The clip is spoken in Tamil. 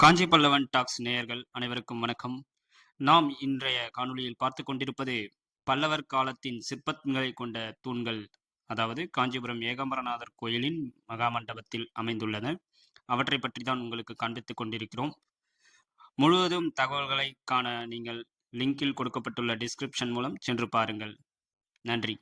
காஞ்சி பல்லவன் டாக்ஸ் நேயர்கள் அனைவருக்கும் வணக்கம். நாம் இன்றைய காணொளியில் பார்த்து கொண்டிருப்பது பல்லவர் காலத்தின் சிற்பங்களை கொண்ட தூண்கள், அதாவது காஞ்சிபுரம் ஏகாம்பரநாதர் கோயிலின் மகாமண்டபத்தில் அமைந்துள்ளன. அவற்றை பற்றி தான் உங்களுக்கு காண்பித்துக் கொண்டிருக்கிறோம். முழுவதும் தகவல்களை காண நீங்கள் லிங்கில் கொடுக்கப்பட்டுள்ள டிஸ்கிரிப்ஷன் மூலம் சென்று பாருங்கள். நன்றி.